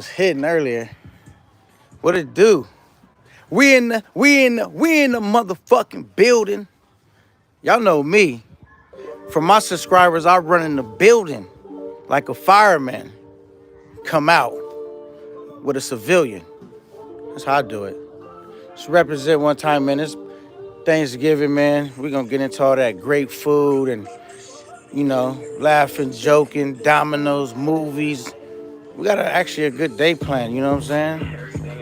was hitting earlier. What it do? We in the motherfucking building. Y'all know me. For my subscribers, I run in the building like a fireman. Come out with a civilian. That's how I do it. Just represent one time, man. It's Thanksgiving, man. We're gonna get into all that great food and, laughing, joking, dominoes, movies. We got actually a good day plan, you know what I'm saying?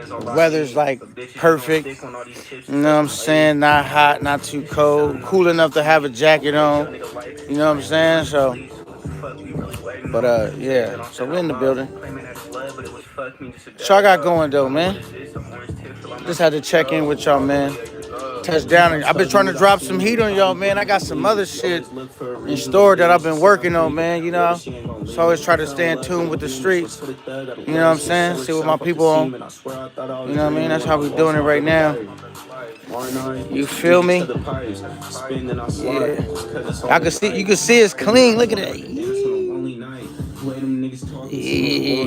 The weather's like perfect, you know what I'm saying? Not hot, not too cold, cool enough to have a jacket on, you know what I'm saying? So, but yeah, so we're in the building. So I got going though, man. Just had to check in with y'all, man. Touchdown. I've been trying to drop some heat on y'all, man. I got some other shit in store that I've been working on, man, you know? So I always try to stay in tune with the streets. You know what I'm saying? See what my people on. You know what I mean? That's how we doing it right now. You feel me? Yeah. You can see it's clean. Look at that. Yeah.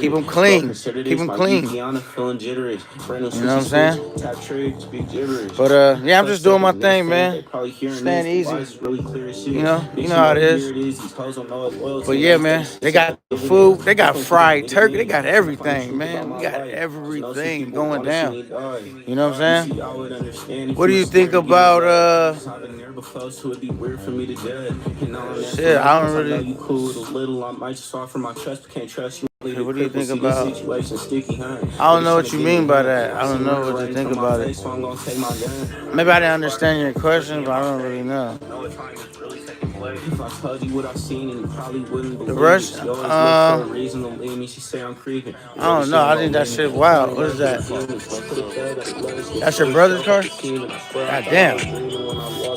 Keep them clean. Keep them clean. You know what I'm saying? But yeah, I'm just doing my thing, man. Staying easy. You know how it is. But yeah, man, they got the food. They got fried turkey. They got everything, man. We got everything going down. You know what I'm saying? What do you think about shit, I don't really. What do you think about? I don't know what you mean by that. I don't know what you think about it. Maybe I didn't understand your question, but I don't really know. The rush? I don't know. I think that shit wild. What is that? That's your brother's car? God damn.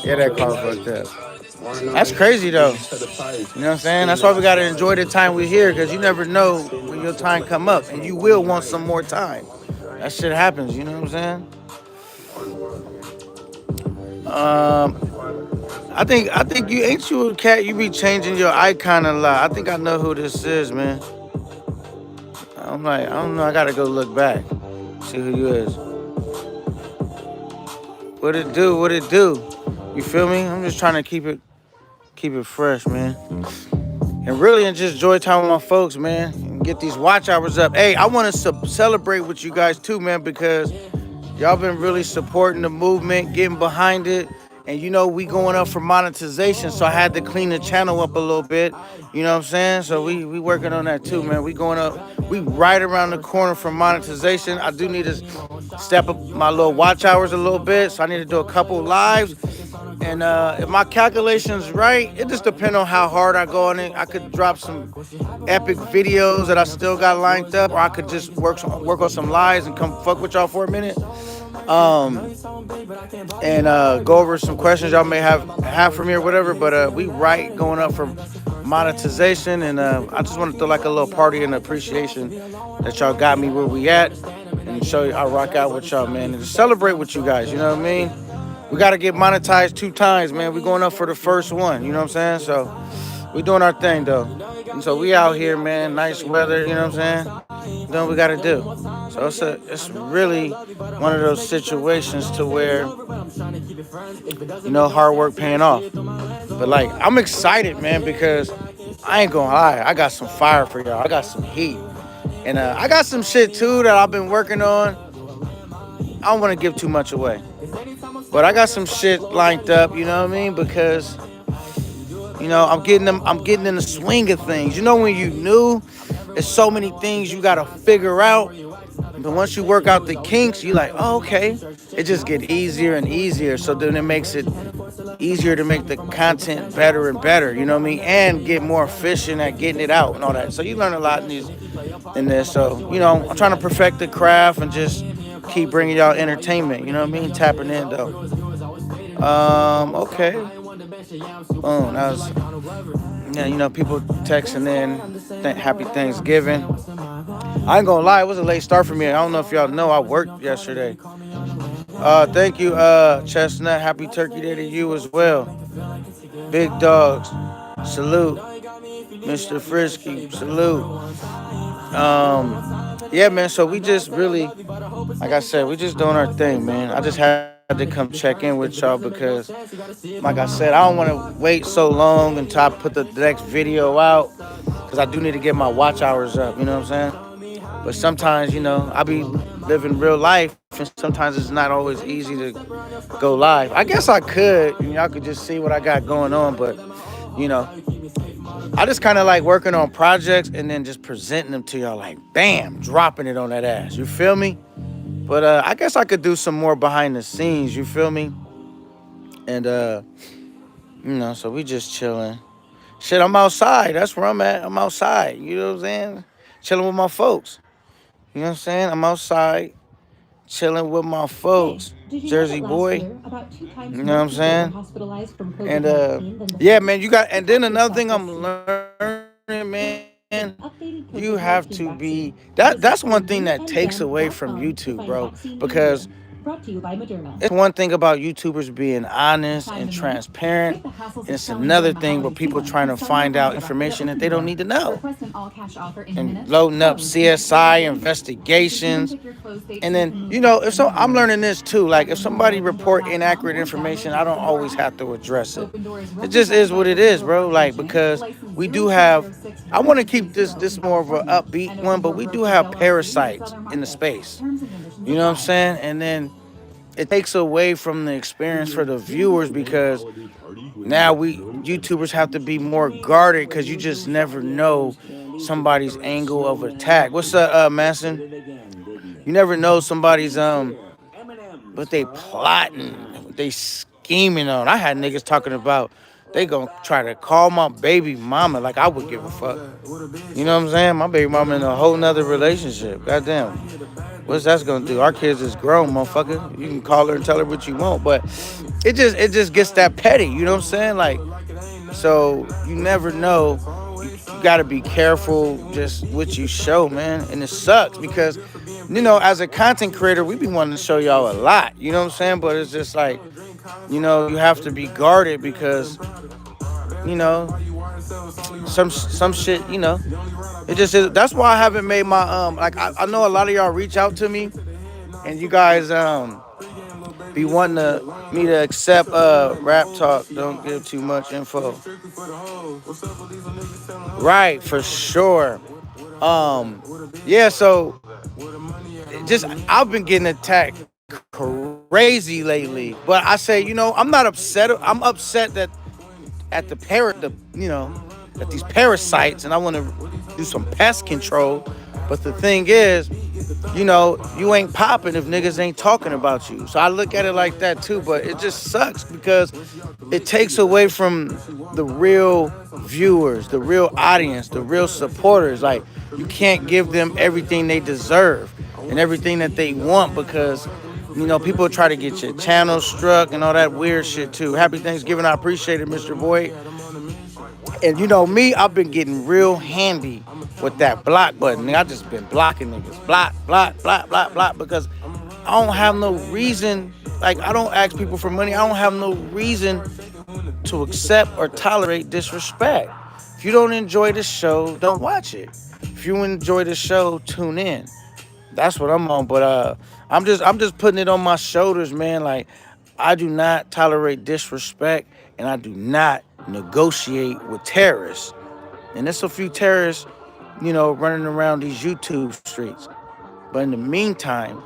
Yeah, that car fucked up. That's crazy though. You know what I'm saying? That's why we gotta enjoy the time we're here, because you never know when your time come up, and you will want some more time. That shit happens. You know what I'm saying? I think you ain't you a cat. You be changing your icon a lot. I think I know who this is, man. I'm like, I don't know. I gotta go look back, see who you is. What it do? What it do? You feel me? I'm just trying to keep it fresh, man. And really just enjoy time with my folks, man. And get these watch hours up. Hey, I want to celebrate with you guys too, man, because y'all been really supporting the movement, getting behind it. And we going up for monetization, so I had to clean the channel up a little bit. You know what I'm saying? So we working on that too, man. We going up. We right around the corner from monetization. I do need to step up my little watch hours a little bit, so I need to do a couple lives. And if my calculation's right, it just depends on how hard I go on it. I could drop some epic videos that I still got lined up, or I could just work on some lives and come fuck with y'all for a minute. And go over some questions y'all may have for me or whatever. But we going up for monetization, and I just want to throw like a little party and appreciation that y'all got me where we at, and show you I rock out with y'all, man, and just celebrate with you guys. You know what I mean? We got to get monetized 2 times, man. We going up for the first one, you know what I'm saying? So we doing our thing, though. And so we out here, man. Nice weather, you know what I'm saying? Doing what we got to do. So it's really one of those situations to where, hard work paying off. But, like, I'm excited, man, because I ain't going to lie. I got some fire for y'all. I got some heat. And I got some shit, too, that I've been working on. I don't want to give too much away. But I got some shit lined up, you know what I mean? Because, I'm getting in the swing of things. When you new, there's so many things you got to figure out. But once you work out the kinks, you're like, oh, okay. It just gets easier and easier. So then it makes it easier to make the content better and better, you know what I mean? And get more efficient at getting it out and all that. So you learn a lot in this. So, I'm trying to perfect the craft and just keep bringing y'all entertainment, you know what I mean? Tapping in, though. Okay. That was, people texting in, happy Thanksgiving. I ain't gonna lie, it was a late start for me. I don't know if y'all know, I worked yesterday. Thank you, Chestnut. Happy Turkey Day to you as well. Big dogs, salute. Mr. Frisky, salute. Yeah, man. So we just really, like I said, we just doing our thing, man. I just had to come check in with y'all because, like I said, I don't want to wait so long until I put the next video out because I do need to get my watch hours up. You know what I'm saying? But sometimes, I be living real life, and sometimes it's not always easy to go live. I guess I could, and y'all could just see what I got going on, but you know, I just kind of like working on projects and then just presenting them to y'all like, bam, dropping it on that ass. You feel me? But I guess I could do some more behind the scenes. You feel me? And so we just chilling. Shit, I'm outside. That's where I'm at. I'm outside. You know what I'm saying? Chilling with my folks. You know what I'm saying? I'm outside, chilling with my Hey, folks. did you know Jersey that last boy. year, about two times You know what more I'm people were saying? hospitalized from And COVID-19 than yeah, before? man, you got. So And then ask another yourself thing this I'm year, learning, man, you an have to updated be COVID-19 vaccine. that's one Visit thing that takes away from goyoumdem.com YouTube, to bro. find vaccine near Because you. Brought to you by Moderna. it's one thing about YouTubers being honest Time and to move? transparent, Skip the hassles and of it's selling another during the thing where holiday people season trying and to sell your find home out direct with the information that open they don't door. need to know. Request an all-cash offer in And minutes. loading up Phones connect CSI instantly. Plus, you can investigations. pick your close date And so you then, can move fast if and so, no I'm delays. learning this too. Like, if Discover more at somebody report opendoor.com inaccurate or download information, the I don't Open Door always app. have to address it. Open Door is It just represented is by what it Open is, Door bro. Wealth Like, Management, because license we do have, 02061 I want to keep this in more of an California, upbeat and one, Open but Door we do Brokerage have LLC in parasites Southern in the Markets. space. Terms and conditions You know what I'm apply. saying? And then it takes away from the experience for the viewers because now we YouTubers have to be more guarded because you just never know somebody's angle of attack. What's up, Manson? You never know somebody's what they plotting, what they scheming on. I had niggas talking about they gonna try to call my baby mama like I would give a fuck. You know what I'm saying? My baby mama in a whole nother relationship. Goddamn. What's that's gonna do? Our kids is grown, motherfucker. You can call her and tell her what you want, but it just gets that petty. You know what I'm saying? Like, so you never know. You gotta be careful just what you show, man. And it sucks because, as a content creator, we be wanting to show y'all a lot. You know what I'm saying? But it's just like, you have to be guarded because, you know, some shit, it just is. That's why I haven't made my like I know a lot of y'all reach out to me and you guys be wanting me to accept rap talk. Don't give too much info. Right, for sure. Yeah, so just I've been getting attacked crazy lately. But I say, I'm not upset. I'm upset at at these parasites, and I want to do some pest control. But the thing is, you ain't popping if niggas ain't talking about you. So I look at it like that too. But it just sucks because it takes away from the real viewers, the real audience, the real supporters. Like, you can't give them everything they deserve and everything that they want because people try to get your channel struck and all that weird shit too. Happy Thanksgiving. I appreciate it, Mr. Void. And me, I've been getting real handy with that block button. I just been blocking niggas. Block, block, block, block, block, because I don't have no reason. Like, I don't ask people for money. I don't have no reason to accept or tolerate disrespect. If you don't enjoy the show, don't watch it. If you enjoy the show, tune in. That's what I'm on. But I'm just putting it on my shoulders, man. Like, I do not tolerate disrespect and I do not negotiate with terrorists. And there's a few terrorists, running around these YouTube streets. But in the meantime,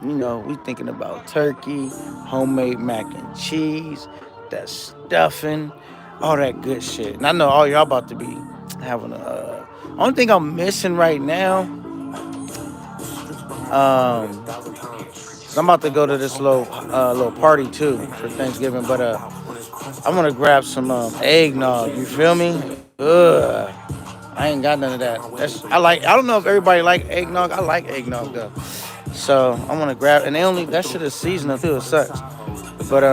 we thinking about turkey, homemade mac and cheese, that stuffing, all that good shit. And I know all y'all about to be having a. Only thing I'm missing right now, cause I'm about to go to this little party too for Thanksgiving. But I'm gonna grab some eggnog. You feel me? Ugh. I ain't got none of that. I like. I don't know if everybody like eggnog. I like eggnog though. So I'm gonna grab, and they only that shit is seasonal too. It sucks, but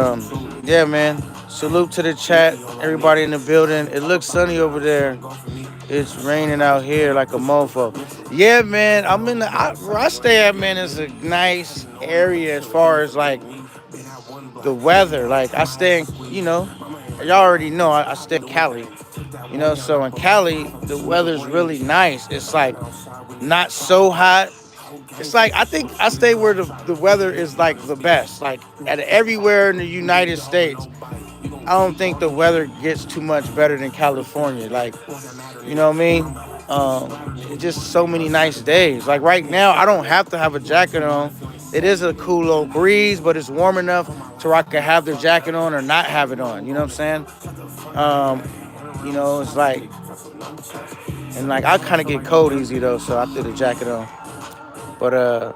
yeah, man. Salute to the chat, everybody in the building. It looks sunny over there. It's raining out here like a mofo. Yeah, man. I'm in where I stay at, man. Is a nice area as far as like the weather. Like, I stay in, y'all already know I stay in Cali. So in Cali, the weather's really nice. It's like not so hot. It's like I think I stay where the weather is like the best. Like at everywhere in the United States, I don't think the weather gets too much better than California. Like, you know what I mean? It's just so many nice days. Like right now, I don't have to have a jacket on. It is a cool little breeze, but it's warm enough to where I can have the jacket on or not have it on. You know what I'm saying? Um, it's like, and like I kind of get cold easy though, so I threw the jacket on. But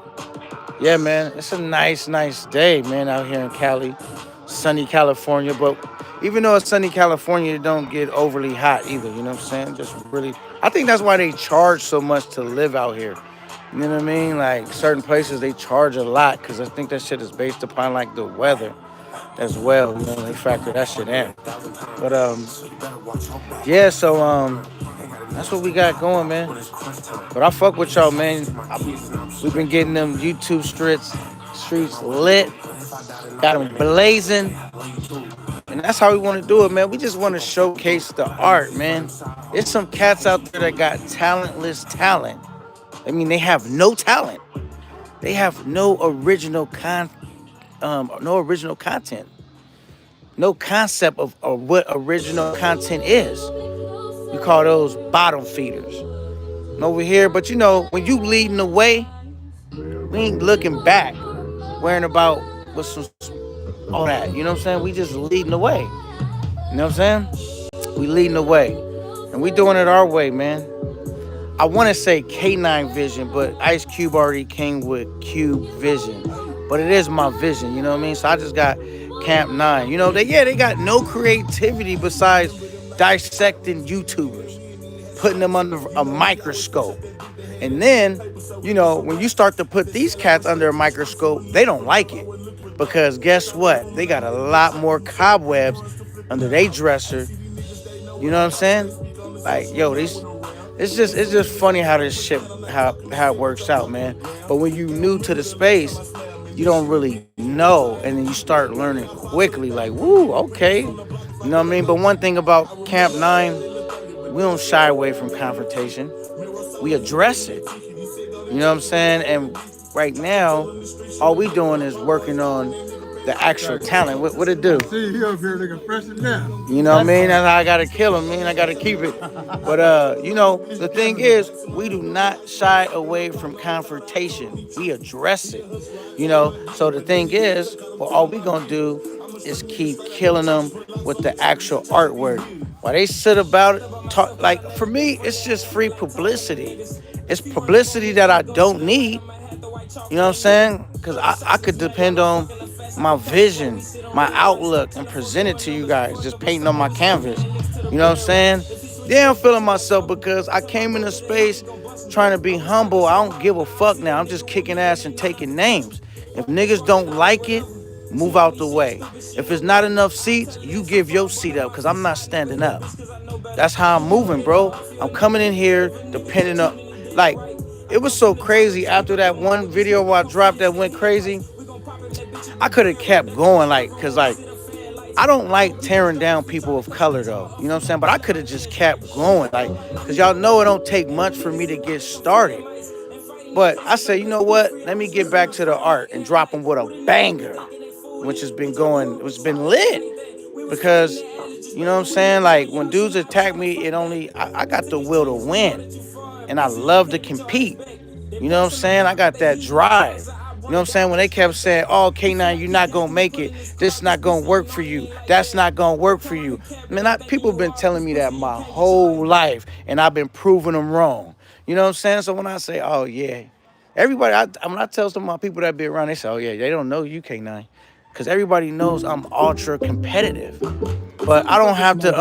yeah, man, it's a nice day, man, out here in Cali, sunny California. But even though it's sunny California, it don't get overly hot either. You know what I'm saying? Just really, I think that's why they charge so much to live out here. You know what I mean? Like certain places they charge a lot because I think that shit is based upon like the weather as well. You know, they factor that shit in. But yeah. So that's what we got going, man. But I fuck with y'all, man. We've been getting them YouTube streets lit, got them blazing, and that's how we want to do it, man. We just want to showcase the art, man. There's some cats out there that got talentless talent. I mean, they have no talent. They have no original content, no concept of what original content is. We call those bottom feeders. And over here, but when you leading the way, we ain't looking back, worrying about what's some all that. You know what I'm saying? We just leading the way. You know what I'm saying? We leading the way, and we doing it our way, man. I want to say K9 Vision, but Ice Cube already came with Cube Vision. But it is my vision, you know what I mean? So I just got Camp 9. They got no creativity besides dissecting YouTubers, putting them under a microscope. And then, when you start to put these cats under a microscope, they don't like it. Because guess what? They got a lot more cobwebs under their dresser. You know what I'm saying? Like, yo, it's just funny how this shit how it works out, man. But when you new to the space, you don't really know, and then you start learning quickly. Like, woo, okay, you know what I mean. But one thing about Camp 9, we don't shy away from confrontation. We address it. You know what I'm saying? And right now, all we doing is working on the actual talent. What it do? See, he up here looking fresh and down. You know what I mean? And I gotta kill him, man. I gotta keep it. But the thing is, we do not shy away from confrontation. We address it. So the thing is, well, all we gonna do is keep killing them with the actual artwork. While they sit about it, talk like for me, it's just free publicity. It's publicity that I don't need. You know what I'm saying? Because I could depend on my vision, my outlook, and present it to you guys, just painting on my canvas. You know what I'm saying? Yeah, I'm feeling myself because I came in a space trying to be humble. I don't give a fuck now. I'm just kicking ass and taking names. If niggas don't like it, move out the way. If it's not enough seats, you give your seat up because I'm not standing up. That's how I'm moving, bro. I'm coming in here depending on, like, it was so crazy after that one video I dropped that went crazy. I could have kept going, like, because, like, I don't like tearing down people of color, though. You know what I'm saying? But I could have just kept going, like, because y'all know it don't take much for me to get started. But I say, you know what? Let me get back to the art and drop them with a banger, which has been going, it's been lit. Because, you know what I'm saying? Like, when dudes attack me, I got the will to win. And I love to compete. You know what I'm saying? I got that drive. You know what I'm saying? When they kept saying, oh, K9, you're not going to make it. This not going to work for you. That's not going to work for you. Man, people have been telling me that my whole life, and I've been proving them wrong. You know what I'm saying? So when I say, oh, yeah, everybody, when I tell some of my people that be around, they say, oh, yeah, they don't know you, K9. Because everybody knows I'm ultra competitive. But I don't have to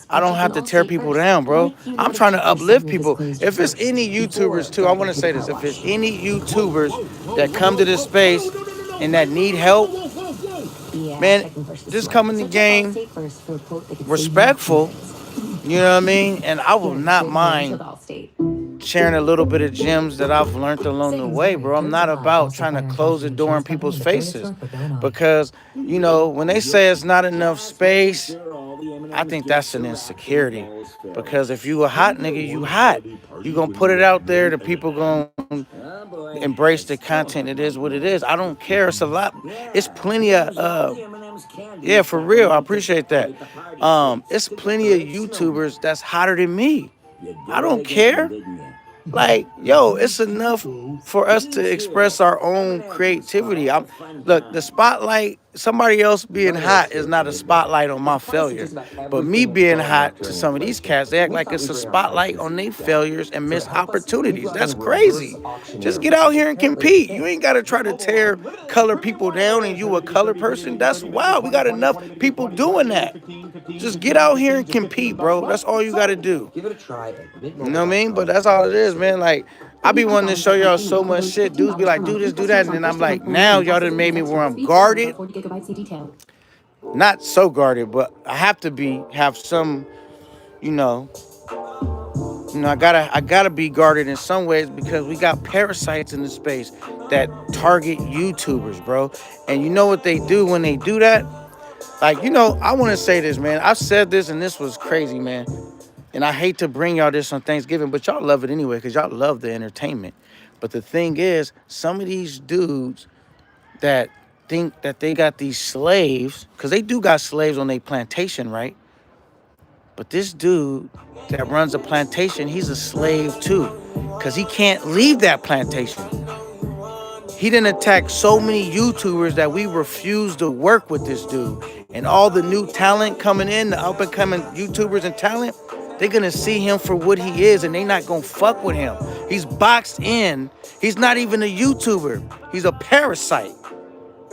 I don't have to tear people down, bro. I'm trying to uplift people. If it's any YouTubers too, I want to say this. If it's any YouTubers that come to this space and that need help, man, just come in the game respectful, you know what I mean? And I will not mind sharing a little bit of gems that I've learned along the way, bro. I'm not about trying to close the door in people's faces because, when they say it's not enough space, I think that's an insecurity. Because if you a hot nigga, you hot. You gonna put it out there, the people gonna embrace the content. It is what it is. I don't care. It's a lot. It's plenty of yeah, for real. I appreciate that. It's plenty of YouTubers that's hotter than me. I don't care. Like, yo, it's enough for us to express our own creativity. Look, the spotlight, somebody else being hot is not a spotlight on my failure. But me being hot to some of these cats, they act like it's a spotlight on their failures and missed opportunities. That's crazy. Just get out here and compete. You ain't got to try to tear color people down and you a color person. That's wild. We got enough people doing that. Just get out here and compete, bro. That's all you got to do. You know what I mean? But that's all it is, man. Like, I be wanting to show y'all so much shit. Dudes be like, do this, do that. And then I'm like, now y'all done made me where I'm guarded. Not so guarded, but I have to have some, you know, I gotta be guarded in some ways because we got parasites in the space that target YouTubers, bro. And you know what they do when they do that? Like, I want to say this, man. I've said this and this was crazy, man. And I hate to bring y'all this on Thanksgiving, but y'all love it anyway because y'all love the entertainment. But the thing is, some of these dudes that think that they got these slaves, because they do got slaves on their plantation, right? But this dude that runs a plantation, he's a slave too, because he can't leave that plantation. He didn't attack so many YouTubers that we refuse to work with this dude. And all the new talent coming in, the up and coming YouTubers and talent, they're gonna see him for what he is and they not gonna fuck with him. He's boxed in. He's not even a YouTuber. He's a parasite.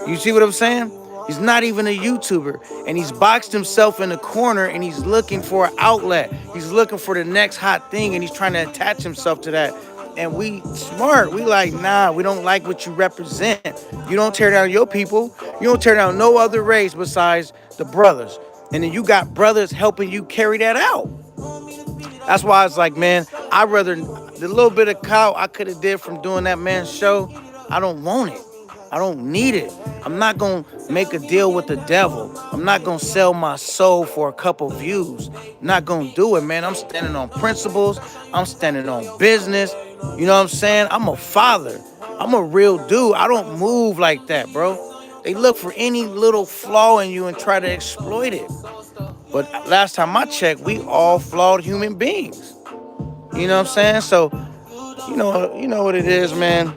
You see what I'm saying? He's not even a YouTuber. And he's boxed himself in a corner and he's looking for an outlet. He's looking for the next hot thing and he's trying to attach himself to that. And we smart. We like, nah, we don't like what you represent. You don't tear down your people. You don't tear down no other race besides the brothers. And then you got brothers helping you carry that out. That's why it's like, man, I'd rather the little bit of clout I could have did from doing that man's show, I don't want it. I don't need it. I'm not going to make a deal with the devil. I'm not going to sell my soul for a couple views. I'm not going to do it, man. I'm standing on principles. I'm standing on business. You know what I'm saying? I'm a father. I'm a real dude. I don't move like that, bro. They look for any little flaw in you and try to exploit it. But last time I checked, we all flawed human beings. You know what I'm saying? So, you know what it is, man.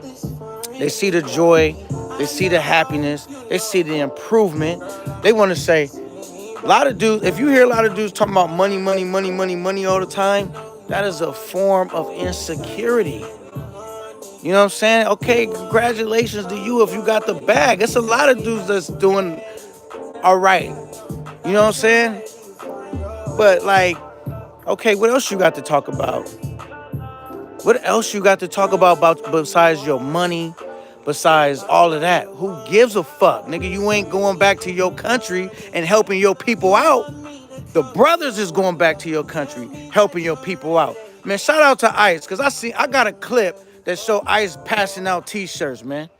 They see the joy. They see the happiness. They see the improvement. They want to say, a lot of dudes, if you hear a lot of dudes talking about money, money, money, money, money all the time, that is a form of insecurity. You know what I'm saying? Okay, congratulations to you if you got the bag. It's a lot of dudes that's doing all right. You know what I'm saying? But like, okay, what else you got to talk about? What else you got to talk about besides your money, besides all of that? Who gives a fuck? Nigga, you ain't going back to your country and helping your people out. The brothers is going back to your country, helping your people out. Man, shout out to Ice, because I got a clip that show Ice passing out t-shirts, man.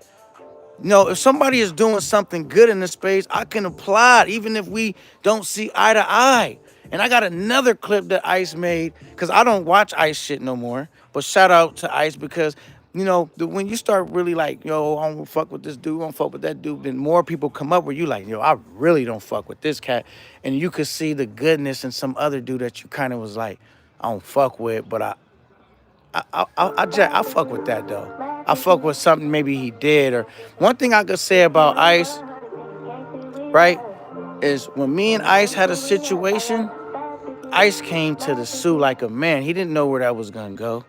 If somebody is doing something good in the space, I can applaud, even if we don't see eye to eye. And I got another clip that Ice made, because I don't watch Ice shit no more. But shout out to Ice, because, when you start really like, yo, I don't fuck with this dude, I don't fuck with that dude, then more people come up where you like, yo, I really don't fuck with this cat. And you could see the goodness in some other dude that you kind of was like, I don't fuck with, but I fuck with that, though. I fuck with something maybe he did. Or one thing I could say about Ice, right, is when me and Ice had a situation, Ice came to the Sue like a man. He didn't know where that was going to go.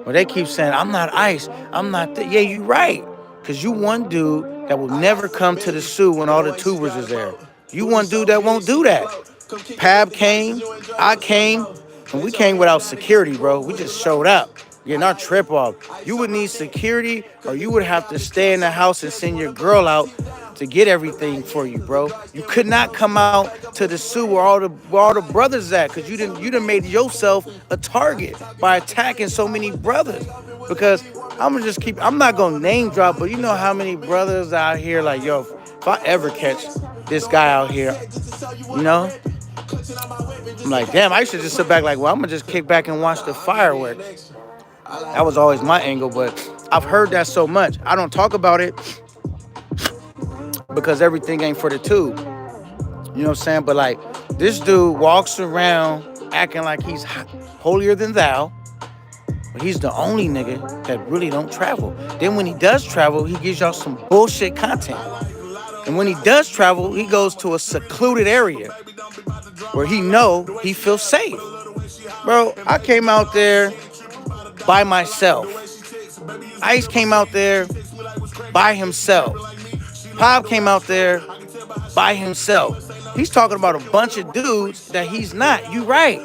But they keep saying, I'm not Ice. I'm not that. Yeah, you right. Because you one dude that will never come to the Sue when all the tubers is there. You one dude that won't do that. Pab came, I came, and we came without security, bro. We just showed up, getting our trip off. You would need security, or you would have to stay in the house and send your girl out to get everything for you, bro. You could not come out to the Sue where all the brothers at, because you done made yourself a target by attacking so many brothers. Because I'm not gonna name drop, but you know how many brothers out here like, yo, if I ever catch this guy out here, you know, I'm like, damn, I used to just sit back like, well, I'm gonna just kick back and watch the fireworks. That was always my angle, but I've heard that so much. I don't talk about it because everything ain't for the tube. You know what I'm saying? But like, this dude walks around acting like he's holier than thou, but he's the only nigga that really don't travel. Then when he does travel, he gives y'all some bullshit content. And when he does travel, he goes to a secluded area where he feels safe. Bro, I came out there by myself. Ice came out there by himself. Pop came out there by himself. He's talking about a bunch of dudes that he's not. You right.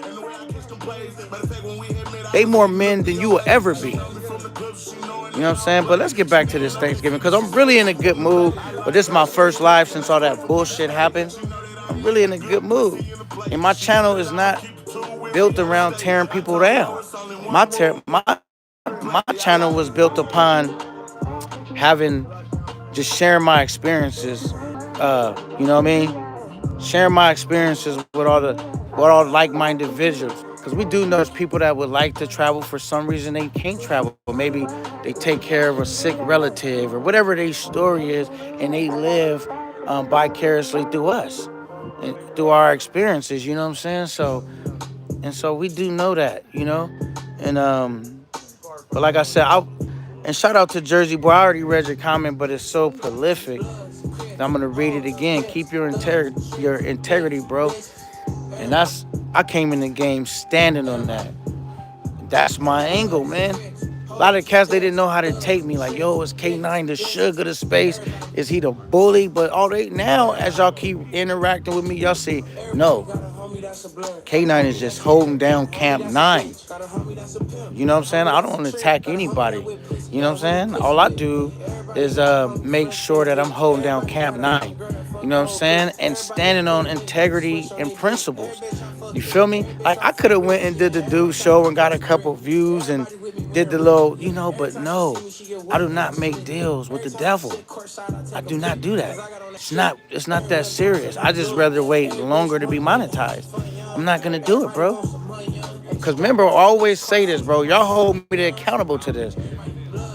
They more men than you will ever be. You know what I'm saying? But let's get back to this Thanksgiving because I'm really in a good mood. But this is my first live since all that bullshit happened. I'm really in a good mood. And my channel is not built around tearing people down. My channel was built upon having just sharing my experiences. You know what I mean? Sharing my experiences with all like-minded individuals. Because we do know there's people that would like to travel for some reason they can't travel. Or maybe they take care of a sick relative or whatever their story is, and they live vicariously through us and through our experiences. You know what I'm saying? So we do know that, you know, and but like I said, and shout out to Jersey Boy. I already read your comment, but it's so prolific. I'm gonna read it again. Keep your integrity, bro. And I came in the game standing on that. That's my angle, man. A lot of cats, they didn't know how to take me. Like, yo, is K9 the sugar of the space? Is he the bully? But now, as y'all keep interacting with me, y'all see, no. K9 is just holding down Camp 9. You know what I'm saying? I don't attack anybody. You know what I'm saying? All I do is make sure that I'm holding down Camp 9. You know what I'm saying? And standing on integrity and principles. You feel me? Like, I could have went and did the dude show and got a couple views and did the little, but no. I do not make deals with the devil. I do not do that. It's not that serious. I just rather wait longer to be monetized. I'm not gonna do it, bro. Because remember, I always say this, bro. Y'all hold me accountable to this.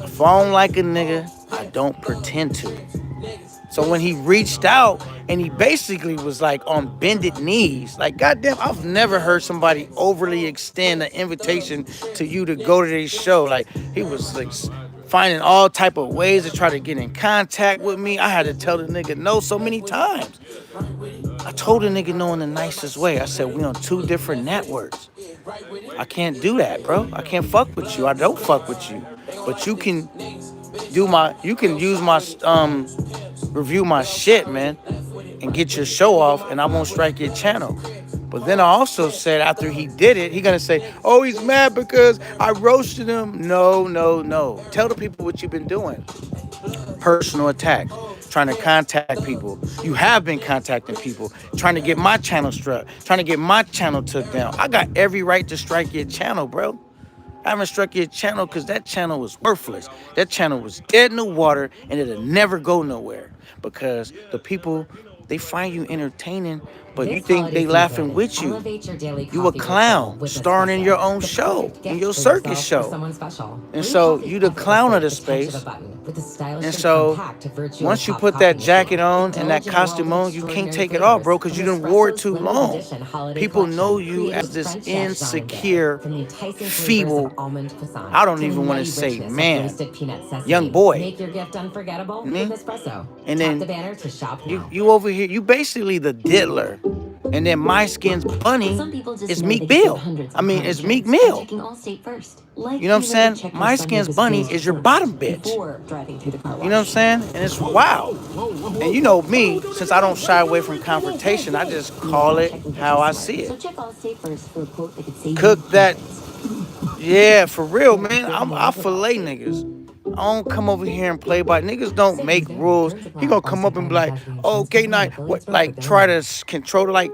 If I don't like a nigga, I don't pretend to. So when he reached out and he basically was like on bended knees, like, goddamn, I've never heard somebody overly extend an invitation to you to go to this show. Like, he was like finding all type of ways to try to get in contact with me. I had to tell the nigga no so many times. I told the nigga no in the nicest way. I said, we on 2 different networks. I can't do that, bro. I can't fuck with you. I don't fuck with you. But you can use my review my shit, man, and get your show off, and I won't strike your channel. But then I also said after he did it, he gonna say, oh, he's mad because I roasted him. No. Tell the people what you've been doing. Personal attacks, trying to contact people. You have been contacting people, trying to get my channel struck, trying to get my channel took down. I got every right to strike your channel, bro. I haven't struck your channel because that channel was worthless. That channel was dead in the water, and it'll never go nowhere because the people, they find you entertaining, but you think they laughing with you. You a clown starring in your own show, in your circus show. And so you the clown of the space. And so once you put that jacket on and that costume on, you can't take it off, bro, because you done wore it too long. People know you as this insecure, feeble, I don't even want to say man, young boy. Me? And then you over here, you basically the diddler. And then My Skin's Bunny is Meek Mill. It's Meek Mill. You know what I'm saying? My Skin's Bunny is your bottom bitch. You know what I'm saying? And it's wow. And you know me, since I don't shy away from confrontation, I just call it how I see it. Cook that. Yeah, for real, man. I fillet niggas. I don't come over here and play by. Niggas don't make rules. He gonna come up and be like, oh, K9, what? Like, try to control it. Like,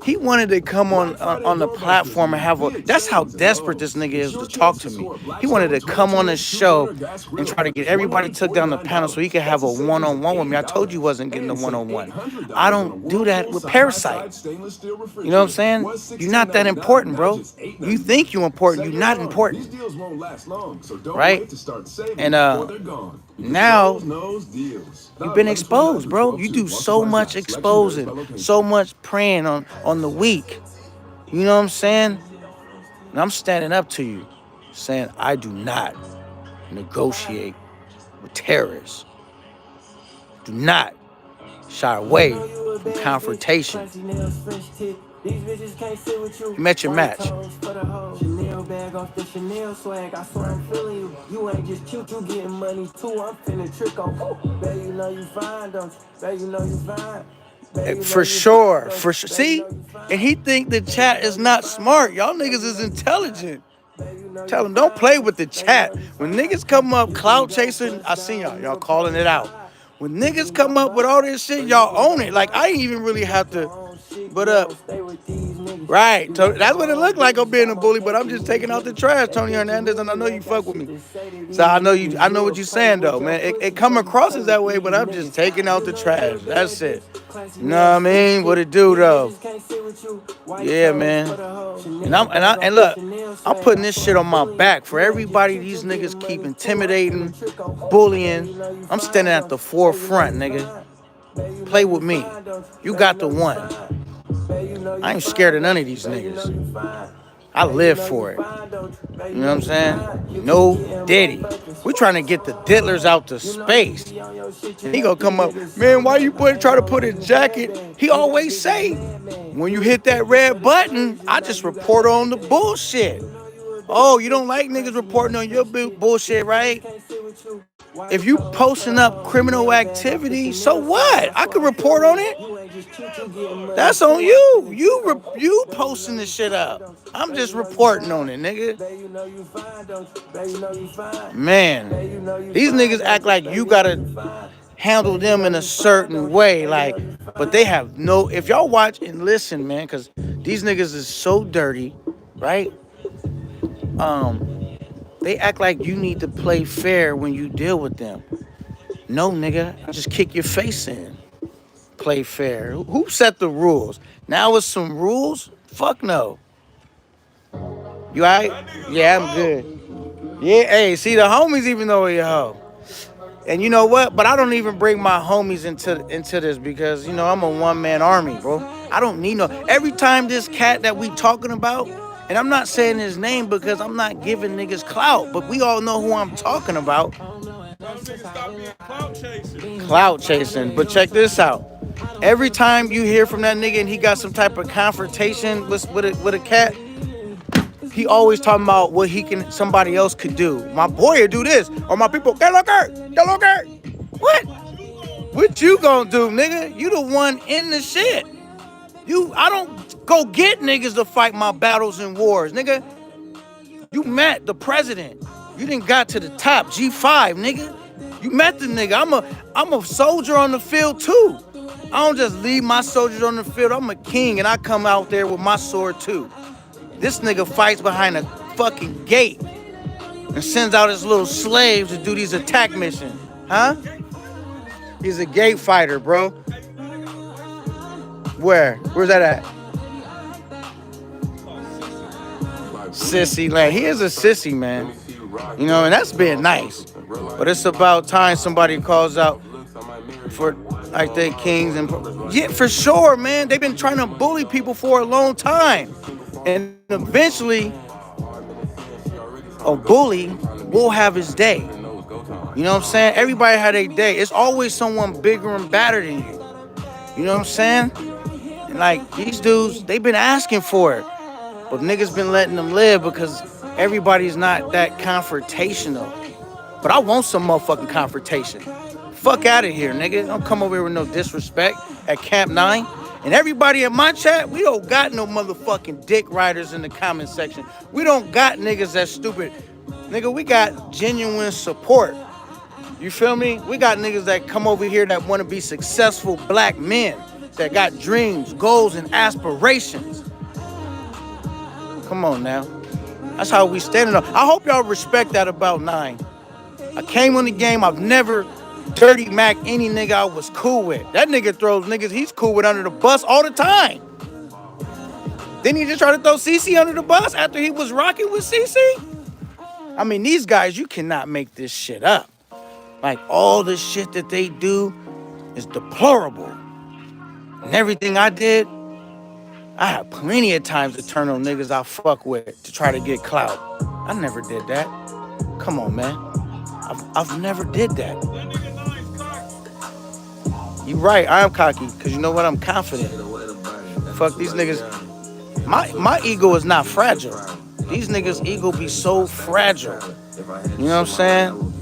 He wanted to come on the platform and have a. That's how desperate this nigga is to talk to me. He wanted to come on the show and try to get everybody took down the panel so he could have a one-on-one with me. I told you he wasn't getting a one-on-one. I don't do that with Parasite. You know what I'm saying? You're not that important, bro. You think you're important. You're not important. Right? And now you've been exposed, bro. You do so much exposing, so much preying on the weak. You know what I'm saying? And I'm standing up to you, saying I do not negotiate with terrorists. Do not shy away from confrontation. You met your match. Chanel bag off the Chanel swag. I swear I'm feeling you. You ain't just cute, you getting money too. I'm finna trick on. Baby, you know you fine, don't you? Baby, you know you fine. For sure. See? And he think the chat is not smart. Y'all niggas is intelligent. Tell him, don't play with the chat. When niggas come up clout chasing, I seen y'all calling it out. When niggas come up with all this shit, y'all own it. Like, I ain't even really have to, but right. So that's what it looked like I'm being a bully, but I'm just taking out the trash, Tony Hernandez, and I know you fuck with me. So I know what you're saying though, man. It come across as that way, but I'm just taking out the trash. That's it. You know what I mean? What it do though? Yeah, man. And look, I'm putting this shit on my back for everybody. These niggas keep intimidating, bullying. I'm standing at the forefront, nigga. Play with me. You got the one. I ain't scared of none of these niggas. I live for it. You know what I'm saying? No Diddy. We trying to get the diddlers out to space. And he gonna come up, man, why you try to put a jacket? He always say, when you hit that red button, I just report on the bullshit. Oh, you don't like niggas reporting on your bullshit, right? If you posting up criminal activity, so what? I could report on it. That's on you. You posting this shit up. I'm just reporting on it, nigga. Man, these niggas act like you gotta handle them in a certain way, like, but they have no. If y'all watch and listen, man, because these niggas is so dirty, right? They act like you need to play fair when you deal with them. No, nigga, I just kick your face in. Play fair. Who set the rules? Now with some rules? Fuck no. You alright? Yeah, I'm good. Yeah, hey, see the homies even know you're a hoe. And you know what? But I don't even bring my homies into this because, you know, I'm a one-man army, bro. I don't need no. Every time this cat that we talking about, and I'm not saying his name because I'm not giving niggas clout, but we all know who I'm talking about. Clout chasing. But check this out. Every time you hear from that nigga and he got some type of confrontation with a cat, he always talking about what somebody else could do. My boy would do this, or my people, get look her. What? What you gonna do, nigga? You the one in the shit. I don't go get niggas to fight my battles and wars, nigga. You met the president. You didn't got to the top, G5, nigga. You met the nigga. I'm a soldier on the field too. I don't just leave my soldiers on the field. I'm a king and I come out there with my sword too. This nigga fights behind a fucking gate and sends out his little slaves to do these attack missions. Huh? He's a gate fighter, bro. Where's that at? Sissy land. He is a sissy, man. You know, and that's being nice. But it's about time somebody calls out for like they kings and yeah, for sure, man. They've been trying to bully people for a long time. And eventually a bully will have his day. You know what I'm saying? Everybody had a day. It's always someone bigger and badder than you. You know what I'm saying? And like these dudes, they've been asking for it. But niggas been letting them live because everybody's not that confrontational. But I want some motherfucking confrontation. Fuck out of here, nigga. Don't come over here with no disrespect at Camp 9. And everybody in my chat, we don't got no motherfucking dick riders in the comment section. We don't got niggas that stupid. Nigga, we got genuine support. You feel me? We got niggas that come over here that want to be successful black men. that got dreams, goals, and aspirations. Come on now. That's how we standing up. I hope y'all respect that about 9. I came on the game. I've never dirty Mac any nigga I was cool with. That nigga throws niggas he's cool with under the bus all the time. Then he just tried to throw CC under the bus after he was rocking with CC. I mean, these guys, you cannot make this shit up. Like, all the shit that they do is deplorable. And everything I did, I had plenty of times to turn on niggas I fuck with to try to get clout. I never did that. Come on, man. I've never did that. You right, I am cocky, because you know what? I'm confident. Fuck these niggas. My ego is not fragile. These niggas' ego be so fragile. You know what I'm saying?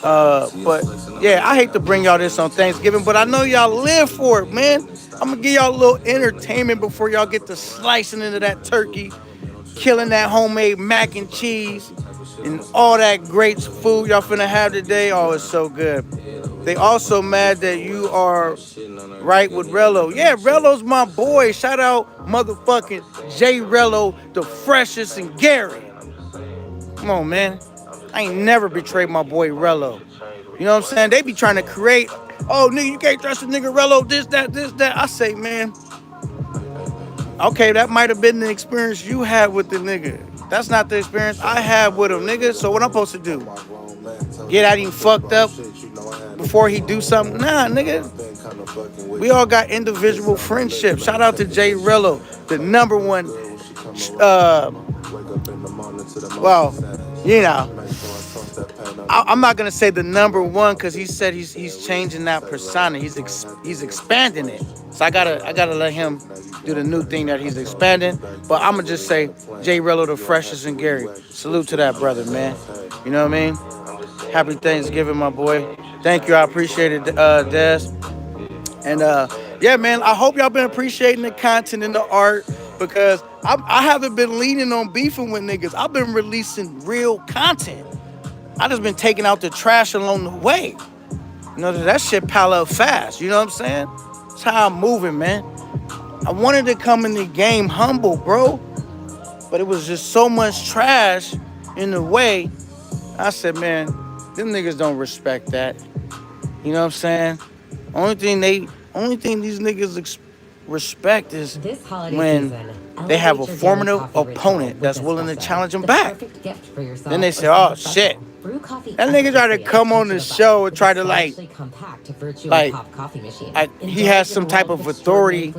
But yeah, I hate to bring y'all this on Thanksgiving, but I know y'all live for it, man. I'm gonna give y'all a little entertainment before y'all get to slicing into that turkey, killing that homemade mac and cheese, and all that great food y'all finna have today. Oh, it's so good. They also mad that you are right with Rello. Yeah, Rello's my boy. Shout out motherfucking J Rello, the freshest and Gary. Come on, man. I ain't never betrayed my boy Rello. You know what I'm saying? They be trying to create, oh, nigga, you can't trust a nigga Rello, this, that. I say, man, okay, that might have been the experience you had with the nigga. That's not the experience I had with him, nigga. So what I'm supposed to do? Get at him fucked up before he do something? Nah, nigga. We all got individual friendships. Shout out to J Rello, the number one, well, you know, I'm not gonna say the number one because he said he's changing that persona. He's expanding it. So I gotta let him do the new thing that he's expanding. But I'm gonna just say J Rello, the freshest and Gary. Salute to that brother, man. You know what I mean? Happy Thanksgiving, my boy. Thank you, I appreciate it, Des. And yeah, man, I hope y'all been appreciating the content and the art because I haven't been leaning on beefing with niggas. I've been releasing real content. I just been taking out the trash along the way. You know, that shit pile up fast. You know what I'm saying? That's how I'm moving, man. I wanted to come in the game humble, bro. But it was just so much trash in the way. I said, man, them niggas don't respect that. You know what I'm saying? Only thing these niggas respect is when they have a formidable opponent that's willing to challenge them back. Then they say, oh shit. That nigga tried to come on the show and try to like he has some type of authority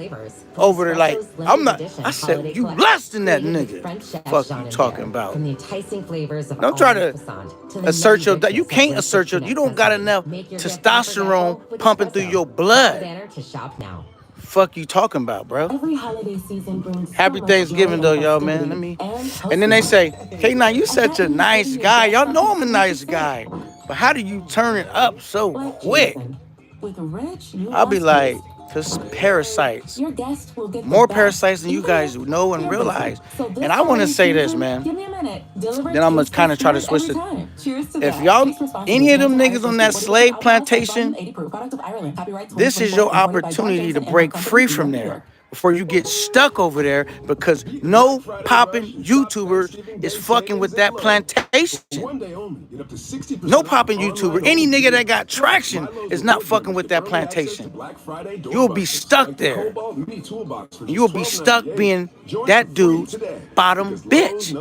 over the like. I'm not. I said you less than that nigga. Fuck you talking about? Don't try to assert your. You can't assert your. You don't got enough testosterone pumping through your blood. Fuck you talking about, bro? Happy Thanksgiving though, y'all, man. And then they say, K9, you such a nice guy. Y'all know I'm a nice guy. But how do you turn it up so quick? I'll be like, cause parasites. More parasites than you guys know and realize. And I want to say this, man. Then I'm gonna kind of try to switch it. If y'all, any of them niggas on that slave plantation, this is your opportunity to break free from there before you get stuck over there because no popping YouTuber is fucking with that plantation. No popping YouTuber. Any nigga that got traction is not fucking with that plantation. You'll be stuck there. You'll be stuck being that dude's bottom bitch.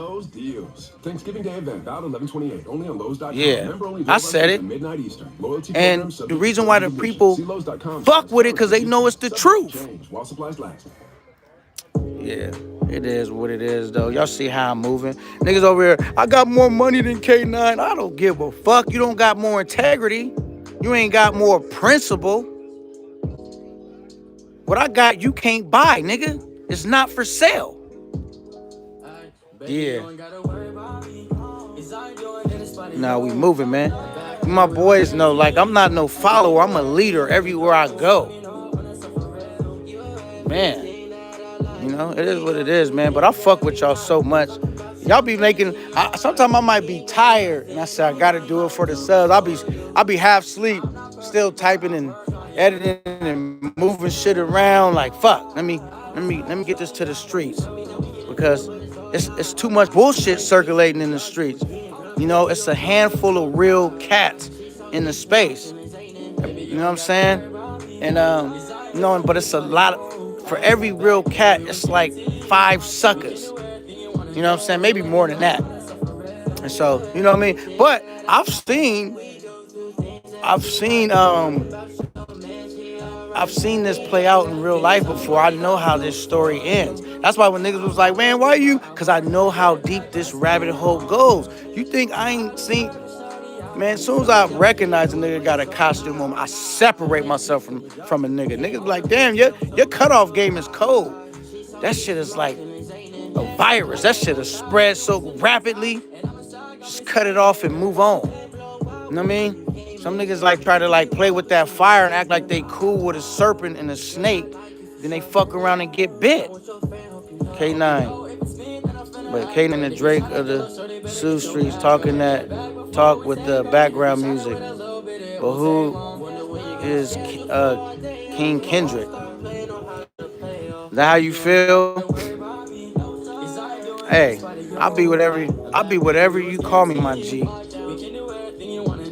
Yeah, I said it. And the reason why the people fuck with it because they know it's the truth. Yeah, it is what it is, though. Y'all see how I'm moving. Niggas over here, I got more money than K9. I don't give a fuck. You don't got more integrity. You ain't got more principle. What I got, you can't buy, nigga. It's not for sale. Yeah. Nah, we moving, man. My boys know, like, I'm not no follower. I'm a leader everywhere I go. Man. You know, it is what it is, man. But I fuck with y'all so much. Y'all be making. Sometimes I might be tired, and I say I gotta do it for the subs. I'll be half asleep, still typing and editing and moving shit around. Like fuck, let me get this to the streets because it's too much bullshit circulating in the streets. You know, it's a handful of real cats in the space. You know what I'm saying? And but it's a lot for every real cat. It's like five suckers. You know what I'm saying? Maybe more than that. And so, you know what I mean? But I've seen this play out in real life before. I know how this story ends. That's why when niggas was like, man, why you? Because I know how deep this rabbit hole goes. You think I ain't seen? Man, as soon as I recognize a nigga got a costume on, I separate myself from a nigga. Niggas be like, damn, your cutoff game is cold. That shit is like a virus. That shit is spread so rapidly. Just cut it off and move on. You know what I mean? Some niggas like try to like play with that fire and act like they cool with a serpent and a snake. Then they fuck around and get bit. K9. But Kanan and Drake of the Sioux Streets talk with the background music. But who is King Kendrick? Is that how you feel? Hey, I'll be whatever you call me, my G.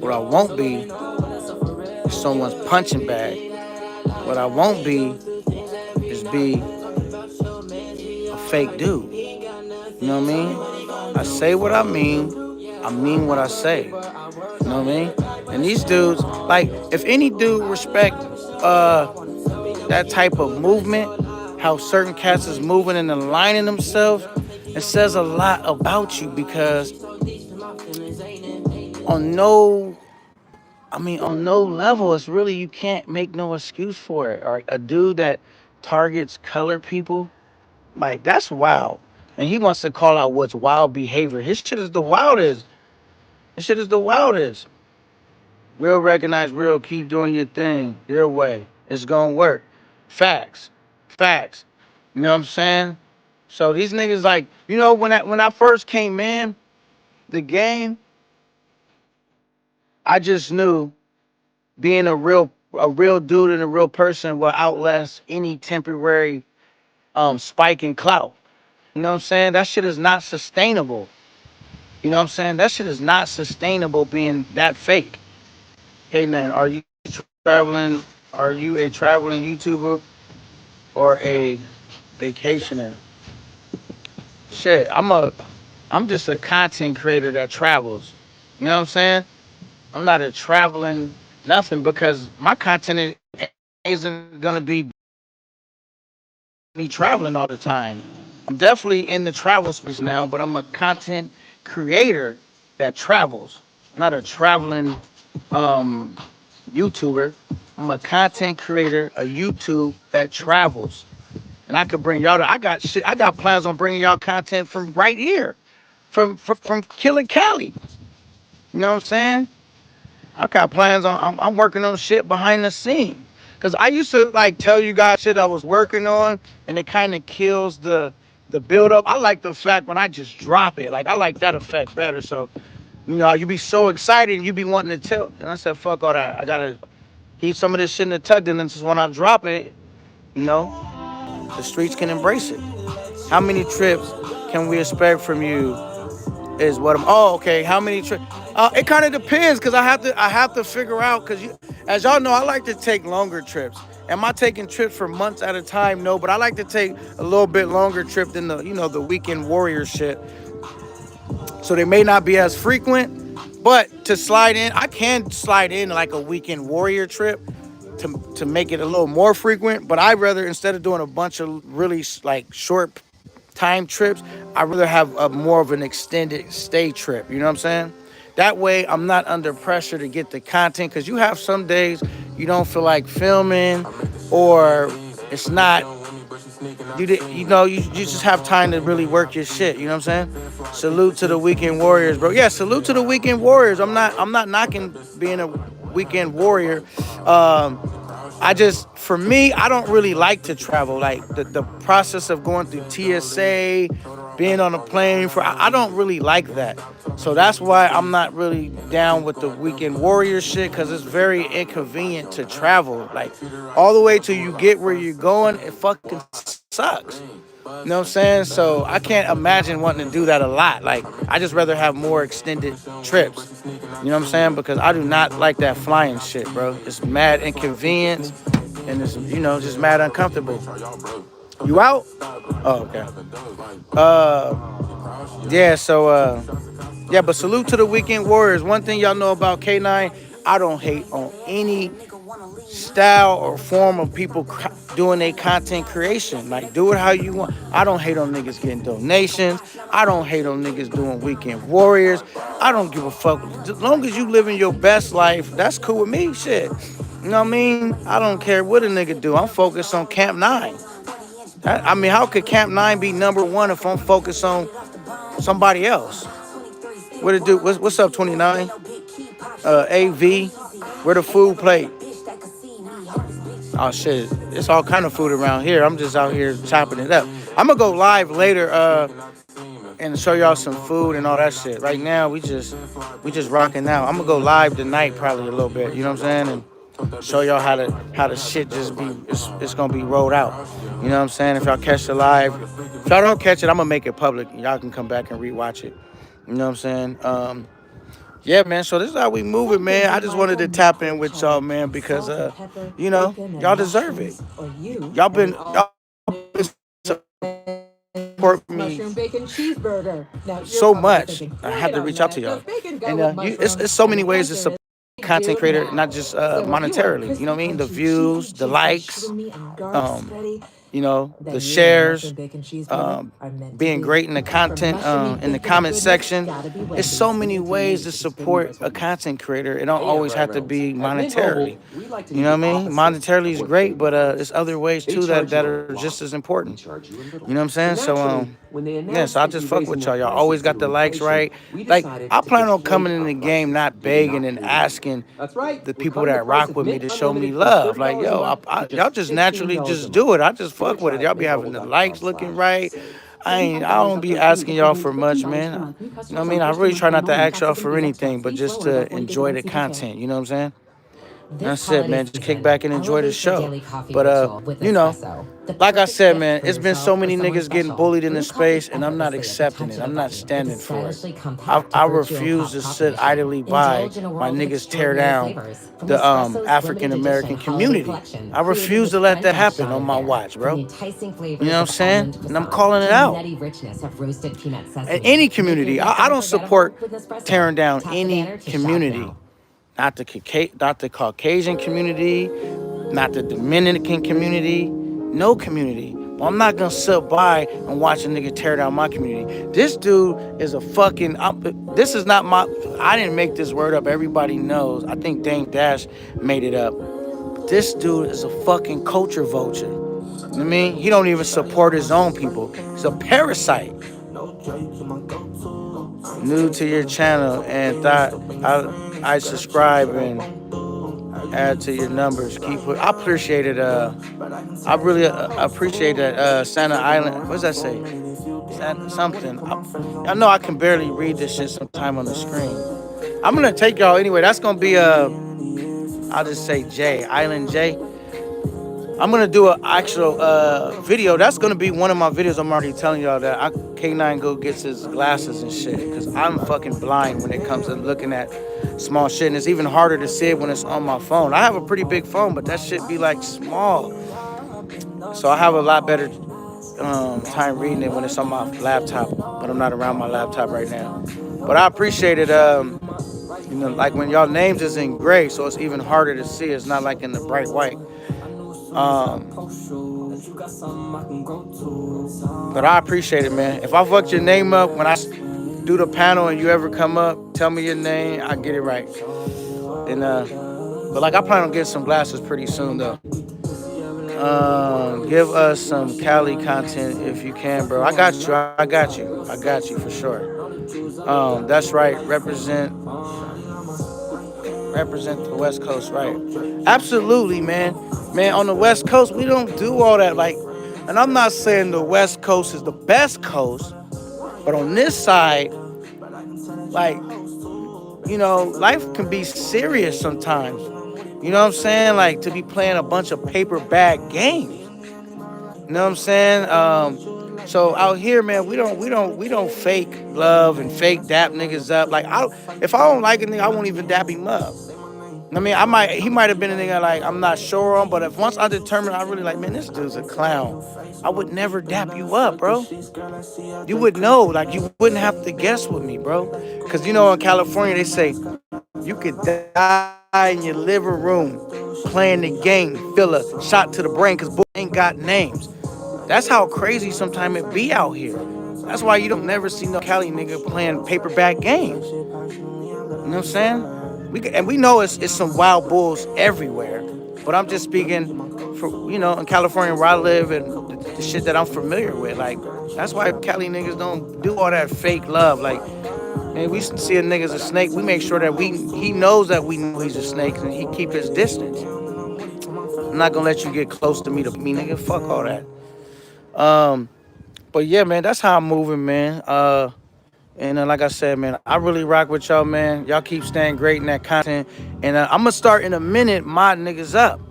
What I won't be is someone's punching bag. What I won't be a fake dude. You know what I mean? I say what I mean what I say. You know what I mean? And these dudes, like, if any dude respect that type of movement, how certain cats is moving and aligning themselves, it says a lot about you because on no on no level, it's really you can't make no excuse for it. Or a dude that targets colored people, like that's wild. And he wants to call out what's wild behavior. His shit is the wildest. His shit is the wildest. Real recognize real, keep doing your thing, your way. It's gonna work. Facts. Facts. You know what I'm saying? So these niggas like, when I first came in the game, I just knew being a real dude and a real person will outlast any temporary spike in clout. You know what I'm saying? That shit is not sustainable. You know what I'm saying? That shit is not sustainable being that fake. Hey man, are you a traveling YouTuber or a vacationer? Shit, I'm just a content creator that travels. You know what I'm saying? I'm not a traveling nothing because my content isn't gonna be me traveling all the time. I'm definitely in the travel space now, but I'm a content creator that travels. I'm not a traveling um, YouTuber. I'm a content creator, a YouTube that travels. And I could bring y'all I got shit. I got plans on bringing y'all content from right here, from Killing Cali. You know what I'm saying? I got plans on. I'm working on shit behind the scene. Cause I used to like tell you guys shit I was working on, and it kind of kills the build up. I like the fact when I just drop it. Like I like that effect better. So you be so excited, you be wanting to tell. And I said, fuck all that. I gotta keep some of this shit in the tucked in. And just when I drop it, you know, the streets can embrace it. How many trips can we expect from you? Is what I'm. Oh, okay. How many trips? It kind of depends because I have to figure out because as y'all know, I like to take longer trips. Am I taking trips for months at a time? No, but I like to take a little bit longer trip than the weekend warrior shit. So they may not be as frequent, but to slide in, I can slide in like a weekend warrior trip to make it a little more frequent. But I'd rather instead of doing a bunch of really like short time trips, I'd rather have a more of an extended stay trip. You know what I'm saying? That way, I'm not under pressure to get the content because you have some days you don't feel like filming, or it's not you just have time to really work your shit. You know what I'm saying? Salute to the weekend warriors, bro. Yeah, salute to the weekend warriors. I'm not knocking being a weekend warrior. For me, I don't really like to travel. Like the process of going through TSA being on a plane for. I don't really like that. So that's why I'm not really down with the weekend warrior shit because it's very inconvenient to travel. Like all the way till you get where you're going, it fucking sucks. You know what I'm saying? So I can't imagine wanting to do that a lot. Like I just rather have more extended trips. You know what I'm saying? Because I do not like that flying shit, bro. It's mad inconvenience and it's just mad uncomfortable. You out? Oh, okay. Yeah, so yeah, but salute to the weekend warriors. One thing y'all know about K9, I don't hate on any style or form of people doing their content creation. Like, do it how you want. I don't hate on niggas getting donations. I don't hate on niggas doing weekend warriors. I don't give a fuck. As long as you living your best life, that's cool with me. Shit. You know what I mean? I don't care what a nigga do. I'm focused on Camp 9. I mean, how could Camp 9 be number one if I'm focused on somebody else? What it do? What's up, 29? AV, where the food plate? Oh shit, it's all kind of food around here. I'm just out here chopping it up. I'm gonna go live later and show y'all some food and all that shit. Right now we just rocking out. I'm gonna go live tonight probably a little bit. You know what I'm saying? And show y'all how the shit just be it's gonna be rolled out. You know what I'm saying? If y'all catch the live, if y'all don't catch it, I'm gonna make it public. Y'all can come back and rewatch it. You know what I'm saying? Yeah, man. So this is how we move it, man. I just wanted to tap in with y'all, man, because y'all deserve it. Y'all been support me Mushroom bacon cheeseburger. Now, so much. I had to reach out to y'all, and it's so many ways to support content creator, not just monetarily. You know what I mean? The views, the likes, the shares, being great in the content, in the comment section. It's so many ways to support a content creator. It don't always have to be monetarily. You know what I mean? Monetarily is great, but there's other ways too that are just as important. You know what I'm saying? So yeah, so I just fuck with y'all. Y'all always got the likes right. Like I plan on coming in the game not begging and asking the people that rock with me to show me love. Like yo, y'all just naturally just do it. I just fuck with it. Y'all be having the likes looking right. I don't be asking y'all for much, man. You know what I mean? I really try not to ask y'all for anything, but just to enjoy the content. You know what I'm saying? That's it, man. Just kick back and enjoy the show. But like I said, man, it's been so many niggas getting bullied in this space, and I'm not accepting it. I'm not standing for it. I refuse to sit idly by my niggas tear down the African American community. I refuse to let that happen on my watch, bro. You know what I'm saying? And I'm calling it out. And any community, I don't support tearing down any community. Not the Caucasian community, not the Dominican community, no community. Well, I'm not gonna sit by and watch a nigga tear down my community. This dude is a fucking. This is not my. I didn't make this word up. Everybody knows. I think Dame Dash made it up. This dude is a fucking culture vulture. You know what I mean? He don't even support his own people. He's a parasite. New to your channel and thought I subscribe and add to your numbers. I appreciate it. I really appreciate that. Santa Island. What does that say? Something. I know I can barely read this shit sometime on the screen. I'm gonna take y'all anyway. That's gonna be I'll just say J Island J. I'm gonna do an actual video. That's gonna be one of my videos. I'm already telling y'all that K9 go gets his glasses and shit because I'm fucking blind when it comes to looking at small shit, and it's even harder to see it when it's on my phone. I have a pretty big phone, but that shit be like small, so I have a lot better time reading it when it's on my laptop. But I'm not around my laptop right now. But I appreciate it. Like when y'all names is in gray, so it's even harder to see. It's not like in the bright white. But I appreciate it, man. If I fucked your name up when I do the panel and you ever come up, tell me your name, I get it right. And but like I plan on getting some glasses pretty soon though. Give us some Cali content if you can, bro. I got you for sure. That's right. Represent the West Coast, right? Absolutely, man. Man, on the West Coast, we don't do all that. Like, and I'm not saying the West Coast is the best coast, But on this side, like, life can be serious sometimes. You know what I'm saying? Like to be playing a bunch of paper bag games. You know what I'm saying? So out here, man, we don't fake love and fake dap niggas up. Like if I don't like a nigga, I won't even dap him up. I mean, he might have been a nigga like I'm not sure on, but if once I determine I really like, man, this dude's a clown, I would never dap you up, bro. You would know, like you wouldn't have to guess with me, bro. Cause in California they say you could die in your living room playing the game, feel a shot to the brain, cause boy ain't got names. That's how crazy sometimes it be out here. That's why you don't never see no Cali nigga playing paperback games. You know what I'm saying? We know it's some wild bulls everywhere, but I'm just speaking for in California where I live and the shit that I'm familiar with. Like that's why Cali niggas don't do all that fake love. Like man, we see a nigga's a snake. We make sure that he knows that we know he's a snake and he keep his distance. I'm not gonna let you get close to me, nigga. Fuck all that. Um, but yeah, man, that's how I'm moving, man. And like I said, man, I really rock with y'all, man. Y'all keep staying great in that content. And I'm gonna start in a minute modding niggas up.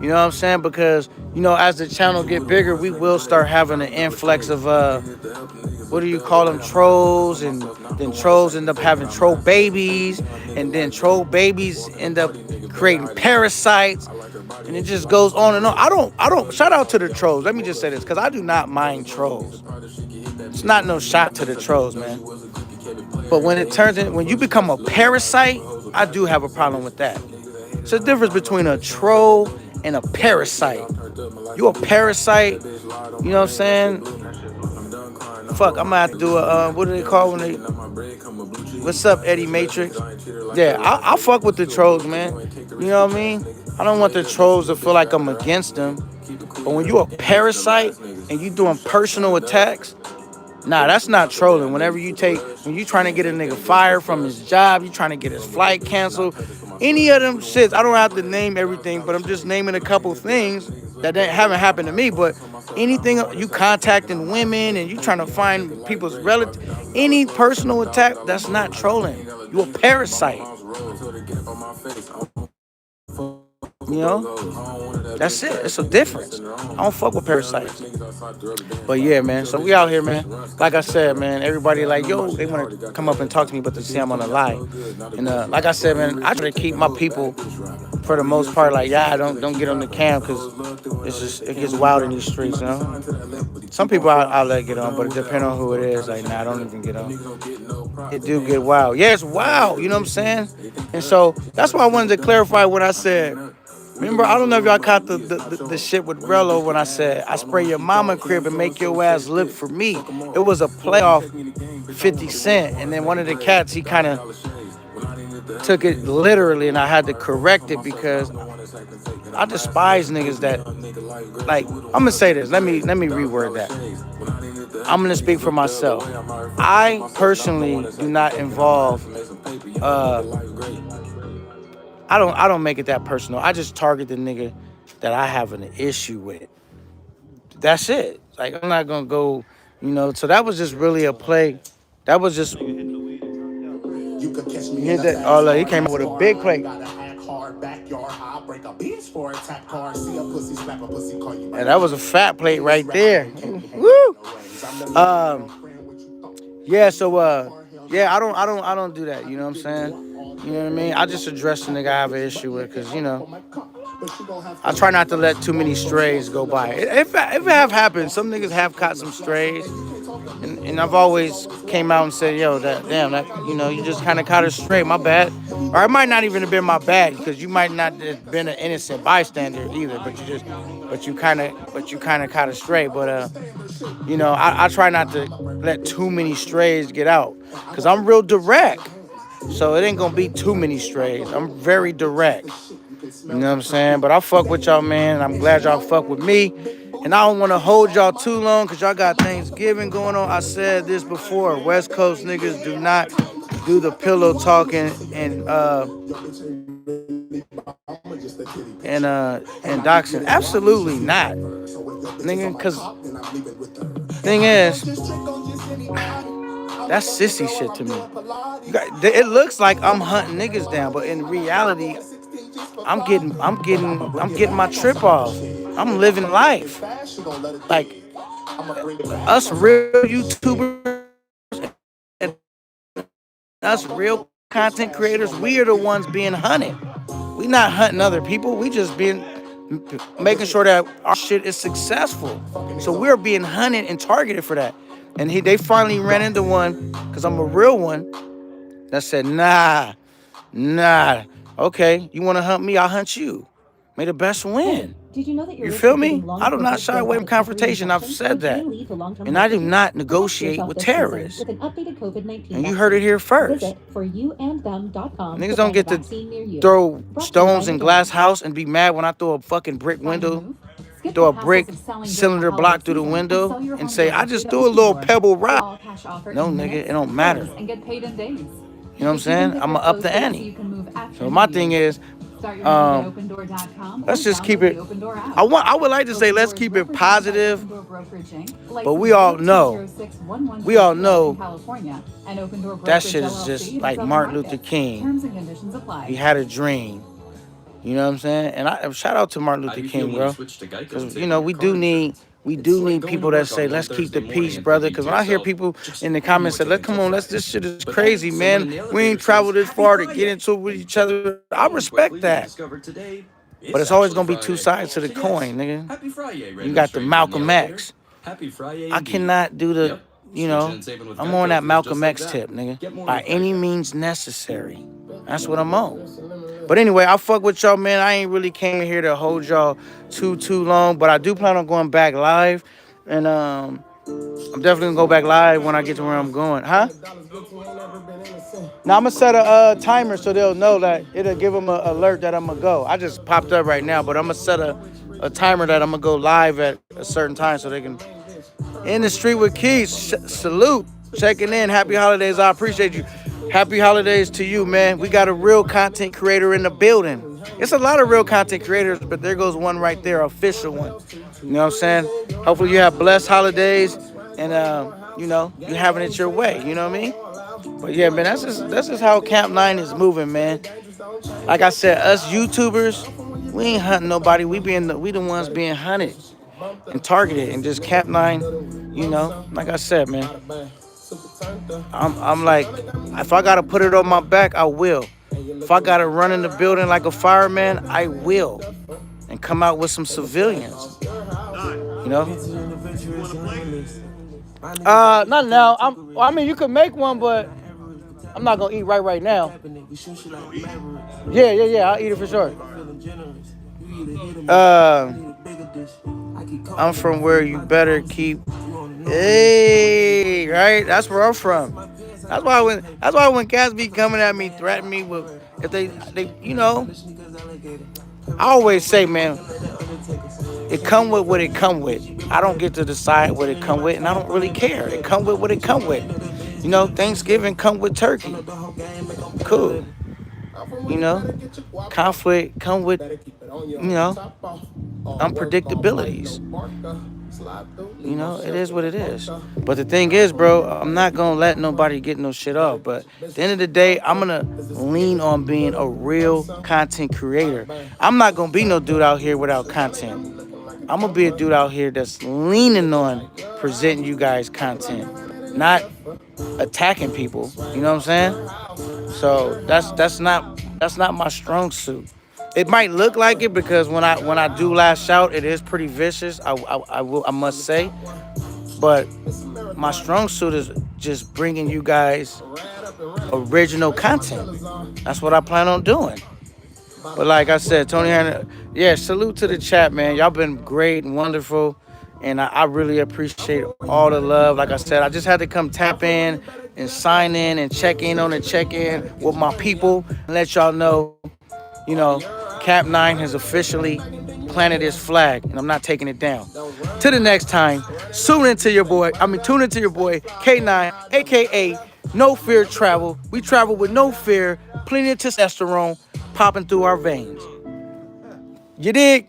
You know what I'm saying? Because as the channel get bigger, we will start having an influx of what do you call them, trolls, and then trolls end up having troll babies, and then troll babies end up creating parasites, and it just goes on and on. I don't shout out to the trolls. Let me just say this, because I do not mind trolls. It's not no shot to the trolls, man. But when you become a parasite, I do have a problem with that. It's a difference between a troll and a parasite. You a parasite, you know what I'm saying? Fuck, I'm gonna have to do a what do they call when they? What's up, Eddie Matrix? Yeah, I fuck with the trolls, man. You know what I mean? I don't want the trolls to feel like I'm against them. But when you a parasite and you doing personal attacks, nah, that's not trolling. When you trying to get a nigga fired from his job, you trying to get his flight canceled, any of them shits, I don't have to name everything, but I'm just naming a couple things that haven't happened to me. But anything, you contacting women and you trying to find people's relatives, any personal attack, that's not trolling. You a parasite. You know? That's it. It's a difference. I don't fuck with parasites. But yeah, man. So we out here, man. Like I said, man, everybody like, yo, they want to come up and talk to me, but they see I'm on the lie. And like I said, man, I try to keep my people for the most part, like, yeah, don't get on the cam because it gets wild in these streets, you know. Some people I'll let get on, but it depends on who it is. Like, nah, I don't even get on. It do get wild. Yeah, it's wild. You know what I'm saying? And so that's why I wanted to clarify what I said. Remember, I don't know if y'all caught the shit with Rello when I said I spray your mama crib and make your ass look for me. It was a playoff 50 Cent, and then one of the cats, he kind of took it literally, and I had to correct it because I despise niggas that, like, I'm gonna say this. Let me reword that. I'm gonna speak for myself. I personally do not involve. I don't make it that personal. I just target the nigga that I have an issue with. That's it. Like I'm not gonna go, So that was just really a play. That was just. You hear that? Oh, look, he came up with a big play. And that was a fat plate right there. Woo! Yeah. So yeah, I don't do that. You know what I'm saying? You know what I mean? I just address the nigga I have an issue with, because I try not to let too many strays go by. If it have happened, some niggas have caught some strays, and I've always came out and said, yo, you just kind of caught a stray, my bad. Or it might not even have been my bad, because you might not have been an innocent bystander either, but you kind of caught a stray. But I try not to let too many strays get out, because I'm real direct. So it ain't gonna be too many strays. I'm very direct. You know what I'm saying? But I fuck with y'all, man, and I'm glad y'all fuck with me. And I don't want to hold y'all too long because y'all got Thanksgiving going on. I said this before. West Coast niggas do not do the pillow talking and doxing. Absolutely not. Nigga, because thing is, That's sissy shit to me. It looks like I'm hunting niggas down, but in reality, I'm getting my trip off. I'm living life. Like us real YouTubers and us real content creators, we are the ones being hunted. We not hunting other people. We just being making sure that our shit is successful. So we're being hunted and targeted for that. And they finally ran into one because I'm a real one that said, nah. Okay, you want to hunt me? I'll hunt you. May the best win. Did you know that your You risk feel of me? getting long I do not COVID shy stems away out from of temporary confrontation. I've infection said that. can lead to long-term And health I do issues? not Protect negotiate yourself with this season terrorists. with an updated COVID-19 And you heard it vaccine. here first. Visit foryouandthem.com Niggas to don't find a get to vaccine near you. throw Brought to you by stones in glass Moderna. house and be mad when I throw a fucking brick Final window, move? Skip throw the a hassles brick of selling during the cylinder holiday block through the season and window sell your and home say, during I the just State threw a Open little Door. pebble rock. All-cash offer No, in nigga, it minutes. don't matter. Close and get paid in days. You know what I'm If you can saying? get I'm your going to up clothes the fixed so ante. you can move after So my New thing Year's. is, Start your move at opendor.com or let's just keep download the it. Open Door app. I would like to say Open let's Door is keep it represented by positive, Open Door Brokerage Inc., but license number 2061140 we all in know California, and Open Door that Brokerage shit is LLC just in like Southern Martin Luther Markets. King. Terms and conditions apply. He had a dream. You know what I'm saying? And I shout out to Martin Luther King, bro. Because we do need people that say, let's keep the peace, brother. Because when I hear people in the comments say, come on, this shit is crazy, man. We ain't traveled this far to get into it with each other. I respect that. But it's always gonna be two sides to the coin, nigga. You got the Malcolm X. I cannot do I'm on that Malcolm X tip, nigga. By any means necessary. That's what I'm on. But anyway, I fuck with y'all, man. I ain't really came here to hold y'all too long, but I do plan on going back live, and I'm definitely gonna go back live when I get to where I'm going, huh? Now I'm gonna set a timer so they'll know that it'll give them an alert that I'm gonna go. I just popped up right now, but I'm gonna set a timer that I'm gonna go live at a certain time so they can. In the street with Keys, salute, checking in. Happy holidays, I appreciate you. Happy holidays to you, man. We got a real content creator in the building. It's a lot of real content creators, but there goes one right there, official one. You know what I'm saying? Hopefully you have blessed holidays and you having it your way. You know what I mean? But yeah, man, that's just how Camp 9 is moving, man. Like I said, us YouTubers, we ain't hunting nobody. We the ones being hunted and targeted, and just Camp 9, like I said, man. I'm like, if I gotta put it on my back, I will. If I gotta run in the building like a fireman, I will. And come out with some civilians. You know? Not now. I mean, you could make one, but I'm not gonna eat right now. Yeah. I'll eat it for sure. I'm from where you better keep. Hey, right? That's where I'm from. That's why when cats be coming at me, threatening me with if they. I always say, man, it come with what it come with. I don't get to decide what it come with, and I don't really care. It come with what it come with. Thanksgiving come with turkey. Cool. Conflict come with, unpredictabilities. It is what it is. But the thing is, bro, I'm not gonna let nobody get no shit off. But at the end of the day, I'm gonna lean on being a real content creator. I'm not gonna be no dude out here without content. I'm gonna be a dude out here that's leaning on presenting you guys content, not attacking people. You know what I'm saying? So that's not my strong suit. It might look like it because when I do lash out, it is pretty vicious. I must say, but my strong suit is just bringing you guys original content. That's what I plan on doing. But like I said, Tony Hanna, yeah, salute to the chat, man. Y'all been great and wonderful. And I really appreciate all the love. Like I said, I just had to come tap in and sign in and check in on the check in with my people and let y'all know, Cap 9 has officially planted his flag and I'm not taking it down. Till the next time, tune into your boy K9, aka No Fear Travel. We travel with no fear, plenty of testosterone popping through our veins. You dig?